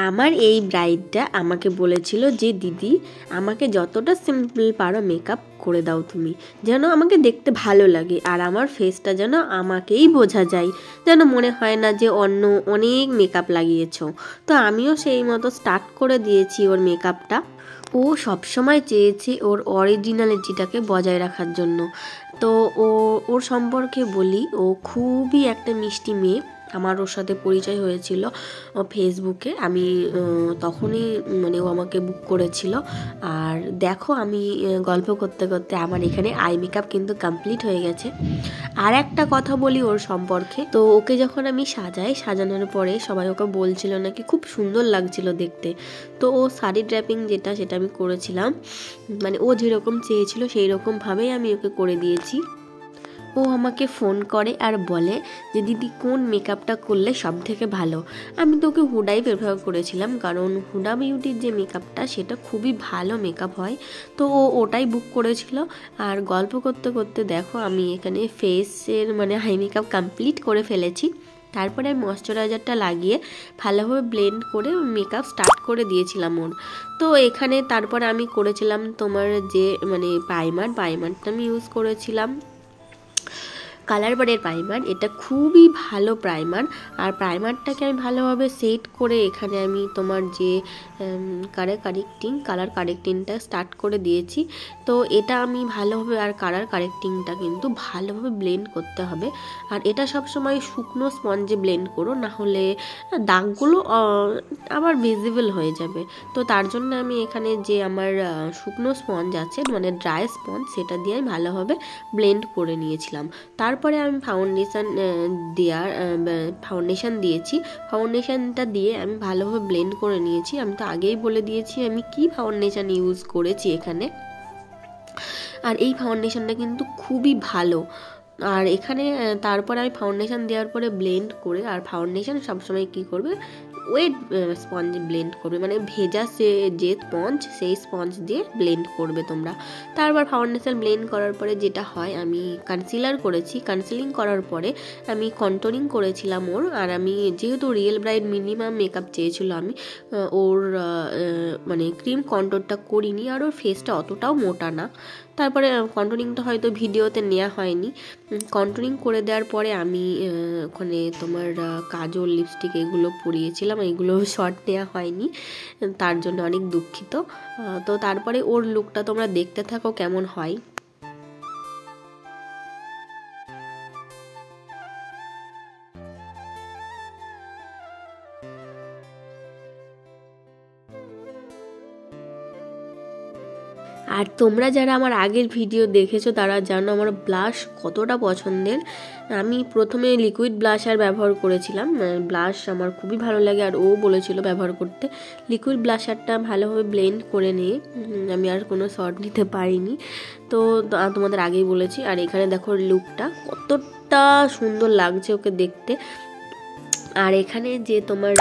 আমার এই ব্রাইডটা আমাকে বলেছিল যে দিদি আমাকে যতটা সিম্পল পারো মেকআপ করে দাও তুমি, যেন আমাকে দেখতে ভালো লাগে আর আমার ফেসটা যেন আমাকেই বোঝা যায়, যেন মনে হয় না যে অন্য অনেক মেকআপ লাগিয়েছো। তো আমিও সেই মতো স্টার্ট করে দিয়েছি ওর মেকআপটা। ও সবসময় চেয়েছে ওর অরিজিনালিটিটাকে বজায় রাখার জন্য। তো ওর সম্পর্কে বলি, ও খুবই একটা মিষ্টি মেয়ে। আমার ওর সাথে পরিচয় হয়েছিল ফেসবুকে, আমি তখনই মানে ও আমাকে বুক করেছিল। আর দেখো আমি গল্প করতে করতে আমার এখানে আই মেকআপ কিন্তু কমপ্লিট হয়ে গেছে। আর একটা কথা বলি ওর সম্পর্কে, তো ওকে যখন আমি সাজানোর পরে সবাই ওকে বলছিল নাকি খুব সুন্দর লাগছিল দেখতে। তো ও শাড়ি ড্র্যাপিং সেটা আমি করেছিলাম, মানে ও যেরকম চেয়েছিল সেই রকমভাবেই আমি ওকে করে দিয়েছি। ও আমাকে ফোন করে আর বলে যে দিদি কোন মেকআপটা করলে সব থেকে ভালো। আমি তো ওকে হুডাই প্রেফার করেছিলাম, কারণ হুডা বিউটির যে মেকআপটা সেটা খুবই ভালো মেকআপ হয়। তো ও ওটাই বুক করেছিল। আর গল্প করতে করতে দেখো আমি এখানে ফেসের মানে হাই মেকআপ কমপ্লিট করে ফেলেছি। তারপরে আমি ময়শ্চারাইজারটা লাগিয়ে ভালোভাবে ব্লেন্ড করে মেকআপ স্টার্ট করে দিয়েছিলাম ওর। তো এখানে তারপর আমি করেছিলাম তোমার যে মানে প্রাইমারটা আমি ইউজ করেছিলাম কালার বারের প্রাইমার। এটা খুবই ভালো প্রাইমার। আর প্রাইমারটাকে আমি ভালোভাবে সেট করে এখানে আমি তোমার যে কালার কারেক্টিংটা স্টার্ট করে দিয়েছি। তো এটা আমি ভালোভাবে, আর কালার কারেক্টিংটা কিন্তু ভালোভাবে ব্লেন্ড করতে হবে। আর এটা সবসময় শুকনো স্পঞ্জে ব্লেন্ড করো, না হলে দাগগুলো আবার ভিজিবল হয়ে যাবে। তো তার জন্য আমি এখানে যে আমার শুকনো স্পঞ্জ আছে মানে ড্রাই স্পঞ্জ, সেটা দিয়ে আমি ভালোভাবে ব্লেন্ড করে নিয়েছিলাম। তারপরে আমি ফাউন্ডেশন দিয়েছি। ফাউন্ডেশনটা দিয়ে আমি ভালোভাবে ব্লেন্ড করে নিয়েছি। আমি তো আগেই বলে দিয়েছি আমি কি ফাউন্ডেশন ইউজ করেছি এখানে। আর এই ফাউন্ডেশনটা কিন্তু খুবই ভালো। আর এখানে তারপরে আমি ফাউন্ডেশন দেওয়ার পরে ব্লেন্ড করে, আর ফাউন্ডেশন সবসময় কী করবে ওয়েট স্পঞ্জ ব্লেন্ড করবে, মানে ভেজা যে স্পঞ্জ সেই স্পঞ্জ দিয়ে ব্লেন্ড করবে তোমরা। তারপর ফাউন্ডেশন ব্লেন্ড করার পরে যেটা হয়, আমি কনসিলার করেছি। কনসিলিং করার পরে আমি কন্ট্রোলিং করেছিলাম ওর। আর আমি যেহেতু রিয়েল ব্রাইড মিনিমাম মেকআপ চেয়েছিল, আমি ওর মানে ক্রিম কন্ট্রোলটা করিনি। আর ওর ফেসটা অতটাও মোটা না। তারপরে কন্ট্রোলিংটা হয়তো ভিডিওতে নেওয়া হয়নি। কন্ট্রোলিং করে দেওয়ার পরে আমি ওখানে তোমার কাজল লিপস্টিক এগুলো পরিয়েছিলাম, এগুলো শর্ট নেওয়া হয়নি, তার জন্য অনেক দুঃখিত। তো তারপরে ওর লুকটা তোমরা দেখতে থাকো কেমন হয়। আর তোমরা যারা আমার আগের ভিডিও দেখেছো তারা জানো আমার ব্লাশ কতটা পছন্দের। আমি প্রথমে লিকুইড ব্লাশার ব্যবহার করেছিলাম। ব্লাশ আমার খুবই ভালো লাগে, আর ও বলেছিল ব্যবহার করতে। লিকুইড ব্লাশারটা ভালোভাবে ব্লেন্ড করে নিয়ে আমি আর কোনো শর্ট নিতে পারিনি, তো তোমাদের আগেই বলেছি। আর এখানে দেখো লুকটা কতটা সুন্দর লাগছে ওকে দেখতে। আর এখানে যে তোমার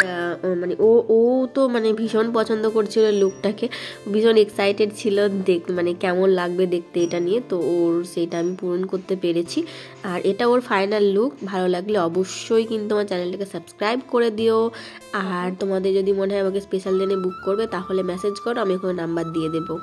মানে ও তো মানে ভীষণ পছন্দ করছিল লুকটাকে, ভীষণ এক্সাইটেড ছিল মানে কেমন লাগবে দেখতে এটা নিয়ে। তো ওর সেটা আমি পূরণ করতে পেরেছি। আর এটা ওর ফাইনাল লুক। ভালো লাগলে অবশ্যই কিন্তু আমার চ্যানেলটাকে সাবস্ক্রাইব করে দিও। আর তোমাদের যদি মনে হয় আমাকে স্পেশাল দিনে বুক করবে তাহলে মেসেজ করো, আমি ওখানে নাম্বার দিয়ে দেবো।